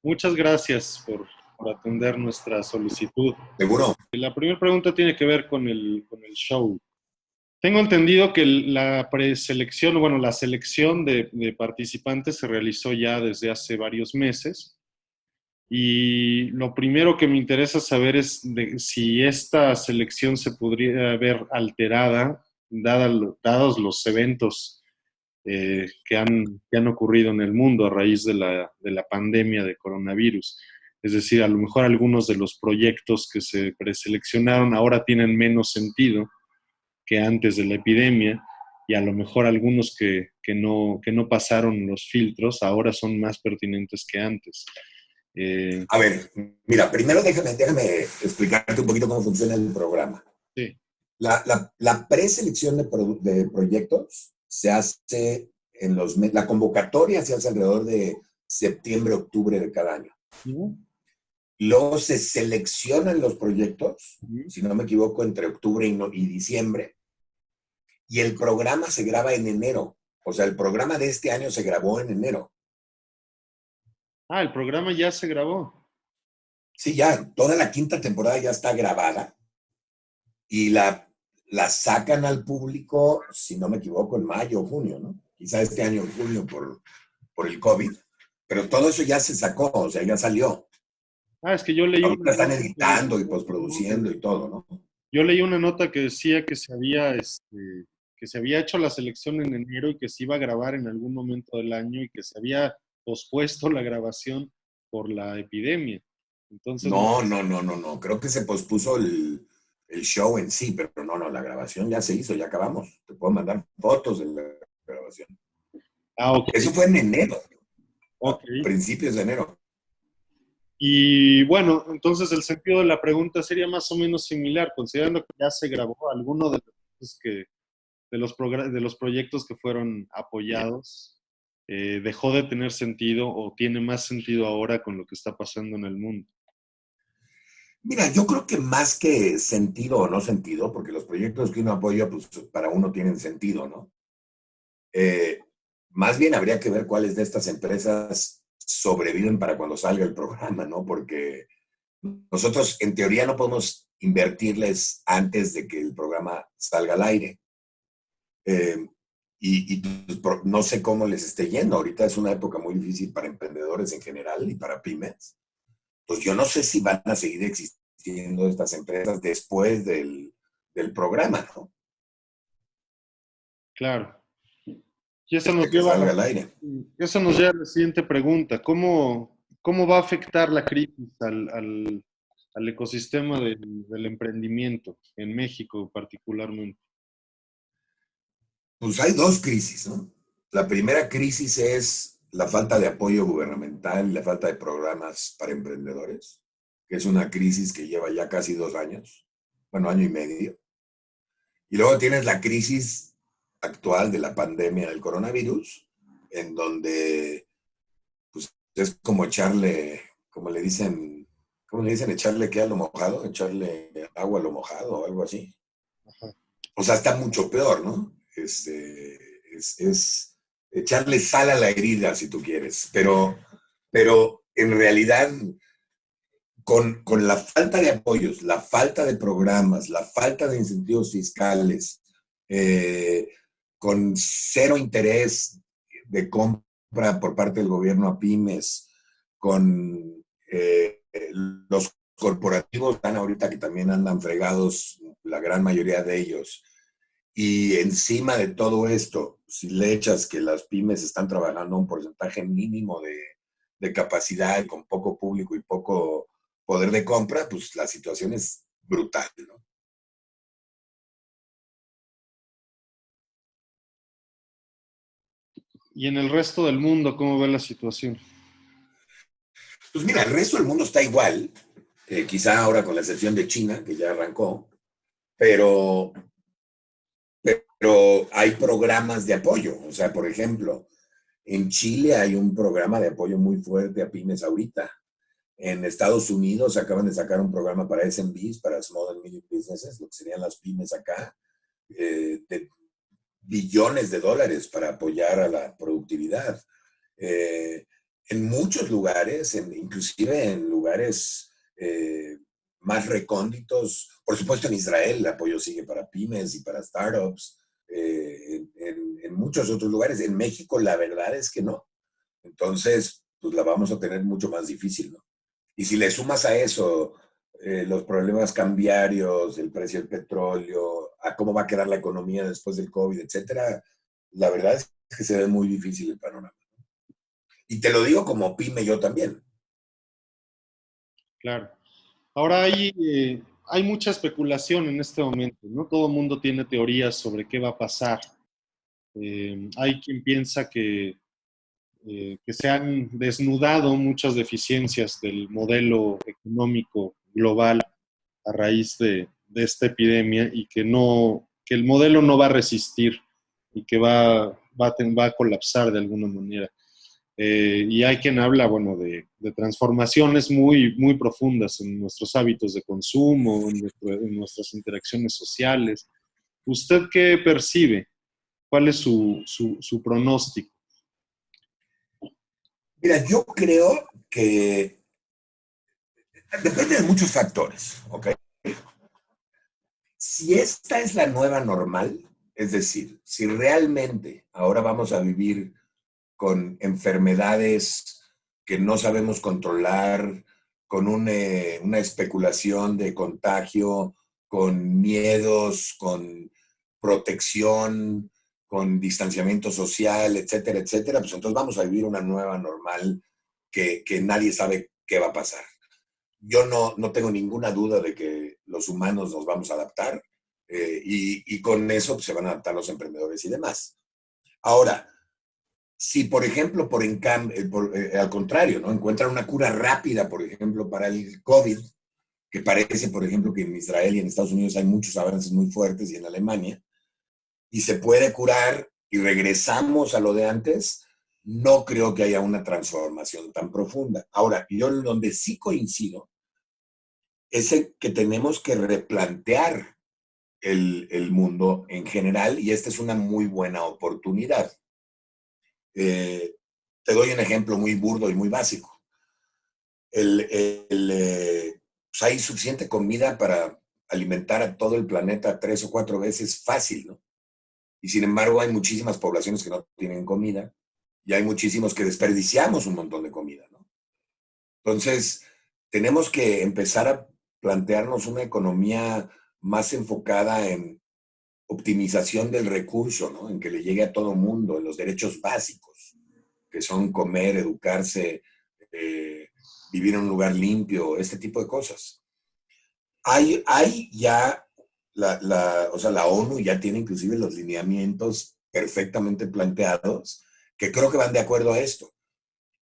Muchas gracias por atender nuestra solicitud. Seguro. La primera pregunta tiene que ver con el show. Tengo entendido que la preselección, bueno, la selección de participantes se realizó ya desde hace varios meses. Y lo primero que me interesa saber es si esta selección se podría ver alterada, dados los eventos que han ocurrido en el mundo a raíz de la pandemia de coronavirus. Es decir, a lo mejor algunos de los proyectos que se preseleccionaron ahora tienen menos sentido que antes de la epidemia y a lo mejor algunos que no pasaron los filtros ahora son más pertinentes que antes. A ver, mira, primero déjame explicarte un poquito cómo funciona el programa. Sí. La preselección de proyectos se hace la convocatoria se hace alrededor de septiembre, octubre de cada año. Luego se seleccionan los proyectos, si no me equivoco, entre octubre y diciembre, y el programa se graba en enero. O sea, el programa de este año se grabó en enero. Ah, el programa ya se grabó. Sí, ya, toda la quinta temporada ya está grabada y la sacan al público, si no me equivoco, en mayo o junio, ¿no? Quizá este año en junio por el COVID, pero todo eso ya se sacó, o sea, ya salió. Ah, es que yo leí Ahorita una están nota que editando y decía, postproduciendo y todo, ¿no? yo leí una nota que decía que se había hecho la selección en enero y que se iba a grabar en algún momento del año y que se había pospuesto la grabación por la epidemia. Entonces, No. Creo que se pospuso el show en sí, pero no, la grabación ya se hizo, ya acabamos. Te puedo mandar fotos de la grabación. ok, Eso fue en enero, a ok. principios de enero. Y bueno, entonces el sentido de la pregunta sería más o menos similar, considerando que ya se grabó alguno de los proyectos que fueron apoyados, dejó de tener sentido o tiene más sentido ahora con lo que está pasando en el mundo. Mira, yo creo que más que sentido o no sentido, porque los proyectos que uno apoya, pues para uno tienen sentido, ¿no? Eh, Más bien habría que ver cuáles de estas empresas sobreviven para cuando salga el programa, ¿no? Porque nosotros en teoría no podemos invertirles antes de que el programa salga al aire. Eh, pues, no sé cómo les esté yendo. Ahorita es una época muy difícil para emprendedores en general y para pymes. Pues yo no sé si van a seguir existiendo estas empresas después del programa, ¿no? Claro. Y eso nos De que lleva a salga la, al aire. eso nos lleva a la siguiente pregunta. ¿Cómo va a afectar la crisis al ecosistema del emprendimiento en México particularmente? Pues hay dos crisis, ¿no? La primera crisis es la falta de apoyo gubernamental y la falta de programas para emprendedores, que es una crisis que lleva ya casi 2 años, bueno, año y medio. Y luego tienes la crisis actual de la pandemia del coronavirus, en donde pues, es como echarle, ¿cómo le dicen? Echarle qué a lo mojado, echarle agua a lo mojado o algo así. O sea, está mucho peor, ¿no? Es echarle sal a la herida, si tú quieres. Pero en realidad, con la falta de apoyos, la falta de programas, la falta de incentivos fiscales, eh, con cero interés de compra por parte del gobierno a pymes, con los corporativos están ahorita que también andan fregados, la gran mayoría de ellos. Y encima de todo esto, si le echas que las pymes están trabajando a un porcentaje mínimo de capacidad, con poco público y poco poder de compra, pues la situación es brutal, ¿no? Y en el resto del mundo, ¿cómo ve la situación? Pues mira, el resto del mundo está igual, quizá ahora con la excepción de China, que ya arrancó, pero, pero hay programas de apoyo. O sea, por ejemplo, en Chile hay un programa de apoyo muy fuerte a pymes ahorita. En Estados Unidos acaban de sacar un programa para SMBs, para Small and Medium Businesses, lo que serían las pymes acá, de billones de dólares para apoyar a la productividad. Eh, en muchos lugares, inclusive en lugares más recónditos. Por supuesto, en Israel el apoyo sigue para pymes y para startups. En muchos otros lugares. En México, la verdad es que no. Entonces, pues la vamos a tener mucho más difícil, ¿no? Y si le sumas a eso los problemas cambiarios, el precio del petróleo, a cómo va a quedar la economía después del COVID, etcétera, la verdad es que se ve muy difícil el panorama. Y te lo digo como pyme yo también. Claro. Ahora hay mucha especulación en este momento, ¿no? Todo el mundo tiene teorías sobre qué va a pasar. Hay quien piensa que se han desnudado muchas deficiencias del modelo económico global a raíz de esta epidemia y que el modelo no va a resistir y que va a colapsar de alguna manera. Y hay quien habla, bueno, de transformaciones muy profundas en nuestros hábitos de consumo, en nuestras interacciones sociales. ¿Usted qué percibe? ¿Cuál es su pronóstico? Mira, yo creo que depende de muchos factores, ¿ok? Si esta es la nueva normal, es decir, si realmente ahora vamos a vivir con enfermedades que no sabemos controlar, con una especulación de contagio, con miedos, con protección, con distanciamiento social, etcétera, etcétera, pues entonces vamos a vivir una nueva normal que nadie sabe qué va a pasar. Yo no tengo ninguna duda de que los humanos nos vamos a adaptar y con eso pues, se van a adaptar los emprendedores y demás. Ahora, si por ejemplo, al contrario, ¿no? Encuentran una cura rápida, por ejemplo, para el COVID, que parece, por ejemplo, que en Israel y en Estados Unidos hay muchos avances muy fuertes y en Alemania, y se puede curar y regresamos a lo de antes, no creo que haya una transformación tan profunda. Ahora, yo donde sí coincido es el que tenemos que replantear el mundo en general y esta es una muy buena oportunidad. Te doy un ejemplo muy burdo y muy básico. Pues hay suficiente comida para alimentar a todo el planeta 3 o 4 veces fácil, ¿no? Y sin embargo hay muchísimas poblaciones que no tienen comida y hay muchísimos que desperdiciamos un montón de comida, ¿no? Entonces, tenemos que empezar a plantearnos una economía más enfocada en optimización del recurso, ¿no? En que le llegue a todo mundo, en los derechos básicos, que son comer, educarse, eh, vivir en un lugar limpio, este tipo de cosas. Hay ya, o sea, la ONU ya tiene inclusive los lineamientos perfectamente planteados que creo que van de acuerdo a esto.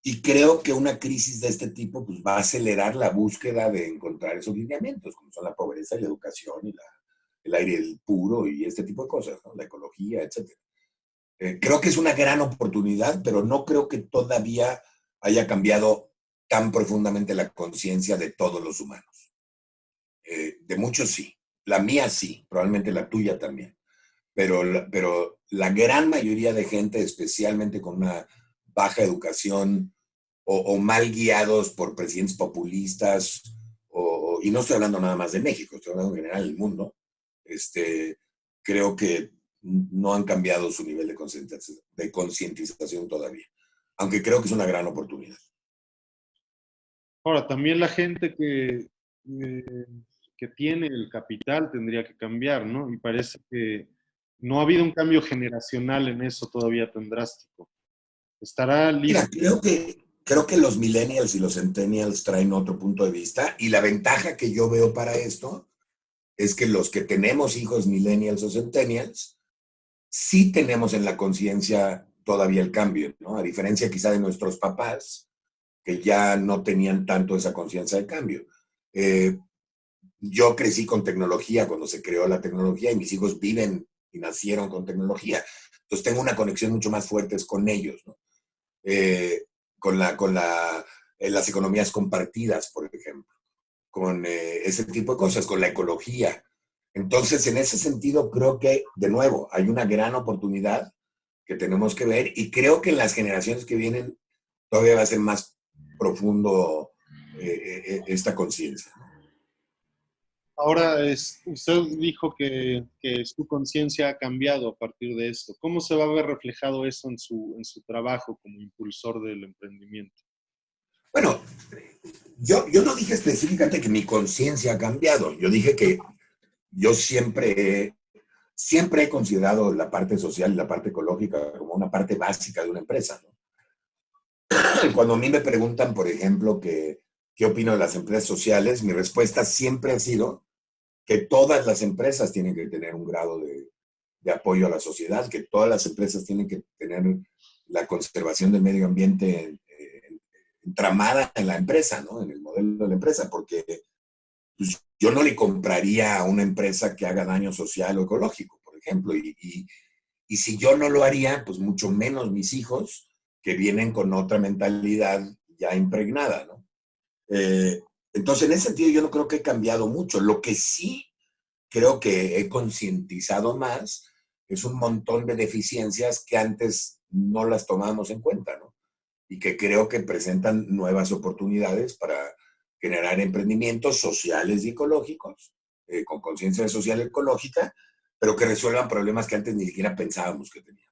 Y creo que una crisis de este tipo pues, va a acelerar la búsqueda de encontrar esos lineamientos, como son la pobreza y la educación y el aire puro y este tipo de cosas, ¿no? La ecología, etc. Creo que es una gran oportunidad, pero no creo que todavía haya cambiado tan profundamente la conciencia de todos los humanos. De muchos sí, la mía sí, probablemente la tuya también, pero la gran mayoría de gente, especialmente con una baja educación o mal guiados por presidentes populistas, y no estoy hablando nada más de México, estoy hablando en general del mundo, creo que no han cambiado su nivel de concientización todavía, aunque creo que es una gran oportunidad. Ahora, también la gente que tiene el capital tendría que cambiar, ¿no? Y parece que no ha habido un cambio generacional en eso todavía tan drástico. ¿Estará Mira, listo? creo que los millennials y los centennials traen otro punto de vista y la ventaja que yo veo para esto es que los que tenemos hijos millennials o centennials sí tenemos en la conciencia todavía el cambio, ¿no? A diferencia quizá de nuestros papás, que ya no tenían tanto esa conciencia del cambio. Yo crecí con tecnología cuando se creó la tecnología y mis hijos viven y nacieron con tecnología. Entonces tengo una conexión mucho más fuerte con ellos, ¿no? Eh, las economías compartidas, por ejemplo, con ese tipo de cosas, con la ecología. Entonces, en ese sentido, creo que, de nuevo, hay una gran oportunidad que tenemos que ver y creo que en las generaciones que vienen todavía va a ser más profundo esta conciencia. Ahora, usted dijo que su conciencia ha cambiado a partir de esto. ¿Cómo se va a ver reflejado eso en su trabajo como impulsor del emprendimiento? Bueno, yo no dije específicamente que mi conciencia ha cambiado. Yo dije que yo siempre he considerado la parte social y la parte ecológica como una parte básica de una empresa, ¿no? Cuando a mí me preguntan, por ejemplo, qué opino de las empresas sociales, mi respuesta siempre ha sido que todas las empresas tienen que tener un grado de apoyo a la sociedad, que todas las empresas tienen que tener la conservación del medio ambiente entramada en la empresa, ¿no? En el modelo de la empresa, porque pues, yo no le compraría a una empresa que haga daño social o ecológico, por ejemplo, y si yo no lo haría, pues mucho menos mis hijos que vienen con otra mentalidad ya impregnada, ¿no? Eh, entonces, en ese sentido, yo no creo que he cambiado mucho. Lo que sí creo que he concientizado más es un montón de deficiencias que antes no las tomábamos en cuenta, ¿no? Y que creo que presentan nuevas oportunidades para generar emprendimientos sociales y ecológicos, con conciencia social ecológica, pero que resuelvan problemas que antes ni siquiera pensábamos que teníamos.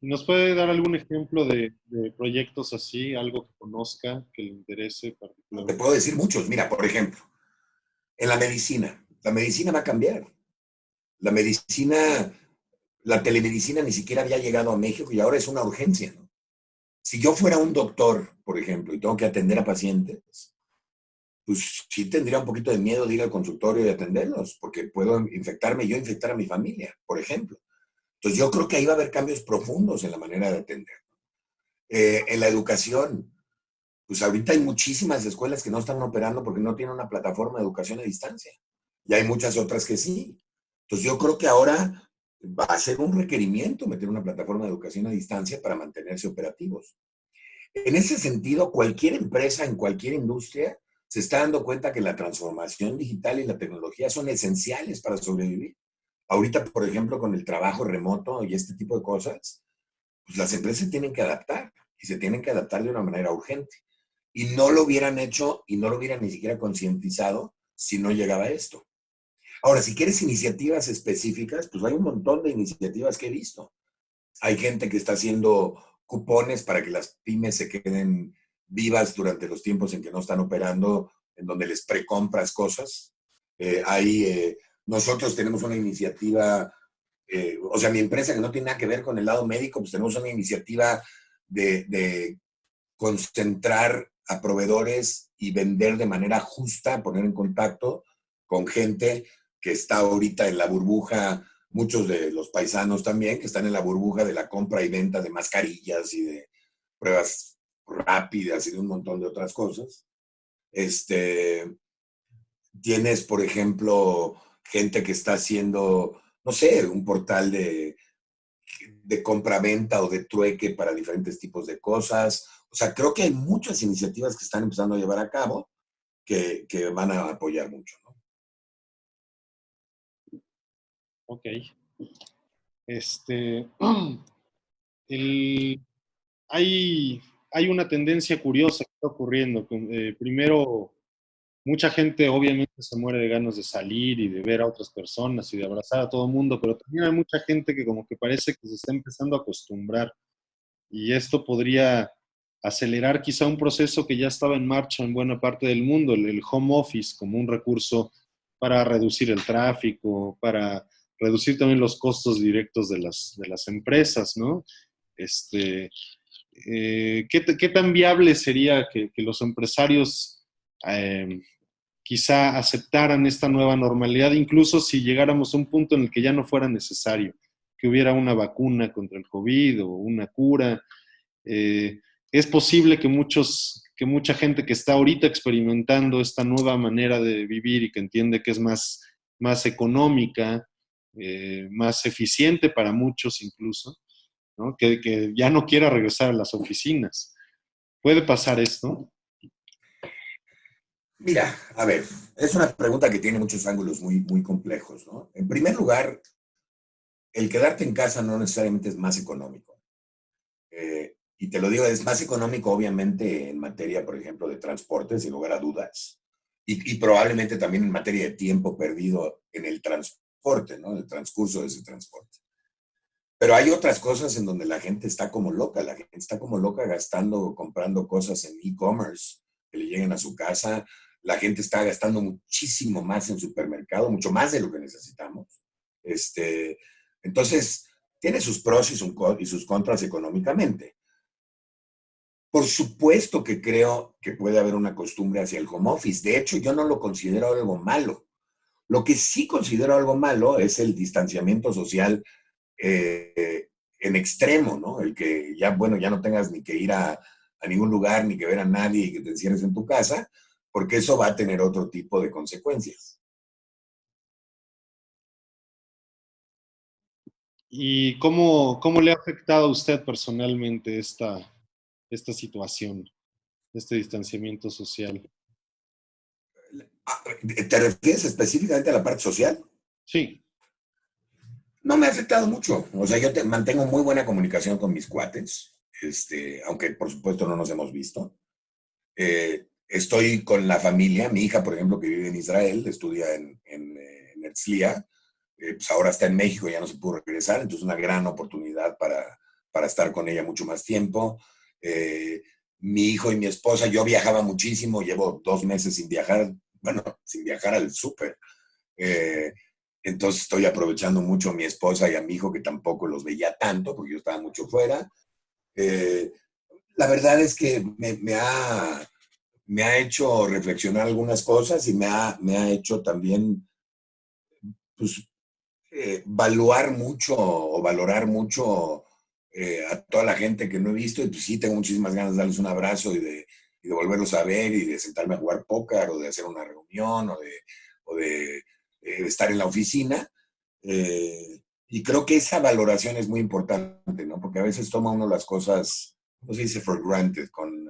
¿Nos puede dar algún ejemplo de proyectos así, algo que conozca, que le interese Te particularmente? puedo decir muchos. Mira, por ejemplo, en la medicina va a cambiar. La medicina, la telemedicina ni siquiera había llegado a México y ahora es una urgencia, ¿no? Si yo fuera un doctor, por ejemplo, y tengo que atender a pacientes, pues sí tendría un poquito de miedo de ir al consultorio y atenderlos, porque puedo infectarme yo, infectar a mi familia, por ejemplo. Entonces yo creo que ahí va a haber cambios profundos en la manera de atender. En la educación, pues ahorita hay muchísimas escuelas que no están operando porque no tienen una plataforma de educación a distancia. Y hay muchas otras que sí. Entonces yo creo que ahora va a ser un requerimiento meter una plataforma de educación a distancia para mantenerse operativos. En ese sentido, cualquier empresa en cualquier industria se está dando cuenta que la transformación digital y la tecnología son esenciales para sobrevivir. Ahorita, por ejemplo, con el trabajo remoto y este tipo de cosas, pues las empresas se tienen que adaptar y se tienen que adaptar de una manera urgente. Y no lo hubieran hecho y no lo hubieran ni siquiera concientizado si no llegaba esto. Ahora, si quieres iniciativas específicas, pues hay un montón de iniciativas que he visto. Hay gente que está haciendo cupones para que las pymes se queden vivas durante los tiempos en que no están operando, en donde les precompras cosas. Nosotros tenemos una iniciativa, o sea, mi empresa que no tiene nada que ver con el lado médico, pues tenemos una iniciativa de concentrar a proveedores y vender de manera justa, poner en contacto con gente que está ahorita en la burbuja, muchos de los paisanos también, que están en la burbuja de la compra y venta de mascarillas y de pruebas rápidas y de un montón de otras cosas. Tienes, por ejemplo, gente que está haciendo, no sé, un portal de compra-venta o de trueque para diferentes tipos de cosas. O sea, creo que hay muchas iniciativas que están empezando a llevar a cabo que van a apoyar mucho, ¿no? Ok. Este, el, hay, hay una tendencia curiosa que está ocurriendo. Primero, mucha gente obviamente se muere de ganas de salir y de ver a otras personas y de abrazar a todo el mundo, pero también hay mucha gente que como que parece que se está empezando a acostumbrar y esto podría acelerar quizá un proceso que ya estaba en marcha en buena parte del mundo, el home office como un recurso para reducir el tráfico, para reducir también los costos directos de las empresas, ¿no? Este, ¿qué tan viable sería que los empresarios eh, quizá aceptaran esta nueva normalidad, incluso si llegáramos a un punto en el que ya no fuera necesario, que hubiera una vacuna contra el COVID o una cura? Eh, es posible que que mucha gente que está ahorita experimentando esta nueva manera de vivir y que entiende que es más económica, más eficiente para muchos incluso, ¿no? Que ya no quiera regresar a las oficinas. ¿Puede pasar esto? Mira, a ver, es una pregunta que tiene muchos ángulos muy, muy complejos, ¿no? En primer lugar, el quedarte en casa no necesariamente es más económico. Y te lo digo, es más económico, obviamente, en materia, por ejemplo, de transporte, sin lugar a dudas. Y probablemente también en materia de tiempo perdido en el transporte, ¿no? En el transcurso de ese transporte. Pero hay otras cosas en donde la gente está como loca. La gente está como loca gastando, comprando cosas en e-commerce que le lleguen a su casa. La gente está gastando muchísimo más en supermercado, mucho más de lo que necesitamos. Este, entonces, tiene sus pros y sus contras económicamente. Por supuesto que creo que puede haber una costumbre hacia el home office. De hecho, yo no lo considero algo malo. Lo que sí considero algo malo es el distanciamiento social en extremo, ¿no? El que ya, bueno, ya no tengas ni que ir a ningún lugar, ni que ver a nadie y que te encierres en tu casa, porque eso va a tener otro tipo de consecuencias. ¿Y cómo le ha afectado a usted personalmente esta situación, este distanciamiento social? ¿Te refieres específicamente a la parte social? Sí, No me ha afectado mucho. O sea, mantengo muy buena comunicación con mis cuates, aunque por supuesto no nos hemos visto. Estoy con la familia, mi hija, por ejemplo, que vive en Israel, estudia en Herzliya, pues ahora está en México, ya no se pudo regresar, entonces una gran oportunidad para estar con ella mucho más tiempo. Eh, Mi hijo y mi esposa, yo viajaba muchísimo, llevo 2 meses sin viajar, bueno, sin viajar al súper. Eh, entonces estoy aprovechando mucho a mi esposa y a mi hijo, que tampoco los veía tanto, porque yo estaba mucho fuera. Eh, la verdad es que me ha hecho reflexionar algunas cosas y me ha hecho también, pues, valuar mucho o valorar mucho a toda la gente que no he visto. Y pues sí, tengo muchísimas ganas de darles un abrazo y de volverlos a ver y de sentarme a jugar póker o de hacer una reunión o de estar en la oficina. Y creo que esa valoración es muy importante, ¿no? Porque a veces toma uno las cosas, no se dice for granted, con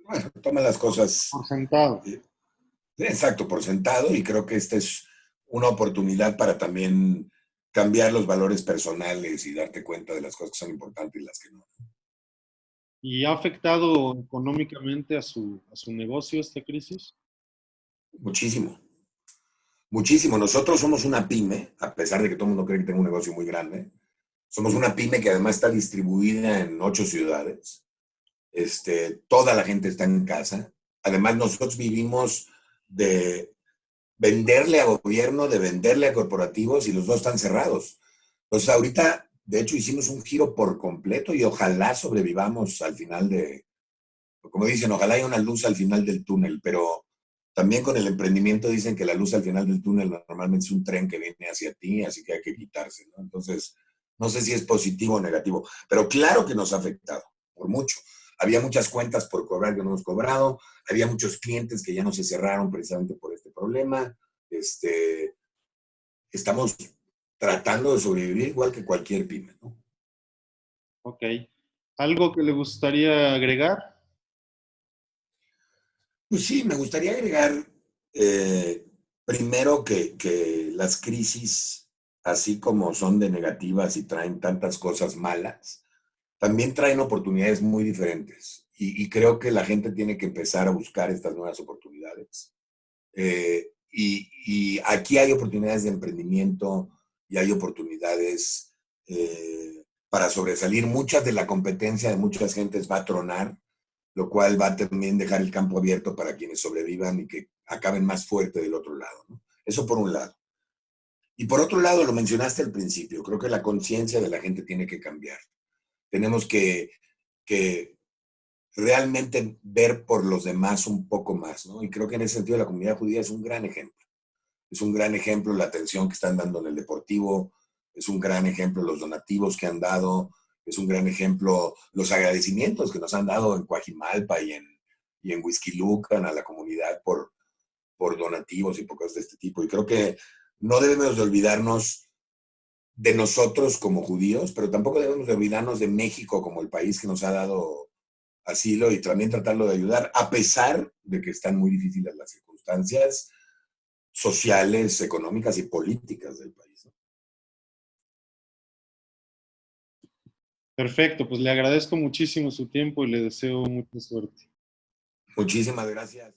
bueno, toma las cosas, por sentado. eh, exacto, por sentado, y creo que esta es una oportunidad para también cambiar los valores personales y darte cuenta de las cosas que son importantes y las que no. ¿Y ha afectado económicamente a su negocio esta crisis? Muchísimo, muchísimo. Nosotros somos una pyme, a pesar de que todo el mundo cree que tengo un negocio muy grande. Somos una pyme que además está distribuida en 8 ciudades. Toda la gente está en casa. Además, nosotros vivimos de venderle a gobierno, de venderle a corporativos, y los dos están cerrados. Entonces, ahorita, de hecho, hicimos un giro por completo y ojalá sobrevivamos al final como dicen, ojalá haya una luz al final del túnel, pero también con el emprendimiento dicen que la luz al final del túnel normalmente es un tren que viene hacia ti, así que hay que quitarse, ¿no? Entonces, no sé si es positivo o negativo, pero claro que nos ha afectado, por mucho. Había muchas cuentas por cobrar que no hemos cobrado, había muchos clientes que ya no se cerraron precisamente por este problema. Estamos tratando de sobrevivir igual que cualquier pyme, ¿no? Ok. ¿Algo que le gustaría agregar? Pues sí, me gustaría agregar primero que las crisis, así como son de negativas y traen tantas cosas malas, también traen oportunidades muy diferentes. Y creo que la gente tiene que empezar a buscar estas nuevas oportunidades. Y aquí hay oportunidades de emprendimiento y hay oportunidades para sobresalir. Muchas de la competencia de muchas gentes va a tronar, lo cual va a también dejar el campo abierto para quienes sobrevivan y que acaben más fuerte del otro lado, ¿no? Eso por un lado. Y por otro lado, lo mencionaste al principio, creo que la conciencia de la gente tiene que cambiar. Tenemos que realmente ver por los demás un poco más, ¿no? Y creo que en ese sentido la comunidad judía es un gran ejemplo. Es un gran ejemplo la atención que están dando en el deportivo, es un gran ejemplo los donativos que han dado, es un gran ejemplo los agradecimientos que nos han dado en Coajimalpa y en Whisky Lucan a la comunidad por donativos y por cosas de este tipo. Y creo que no debemos de olvidarnos de nosotros como judíos, pero tampoco debemos de olvidarnos de México como el país que nos ha dado asilo y también tratarlo de ayudar, a pesar de que están muy difíciles las circunstancias sociales, económicas y políticas del país, ¿no? Perfecto, pues le agradezco muchísimo su tiempo y le deseo mucha suerte. Muchísimas gracias.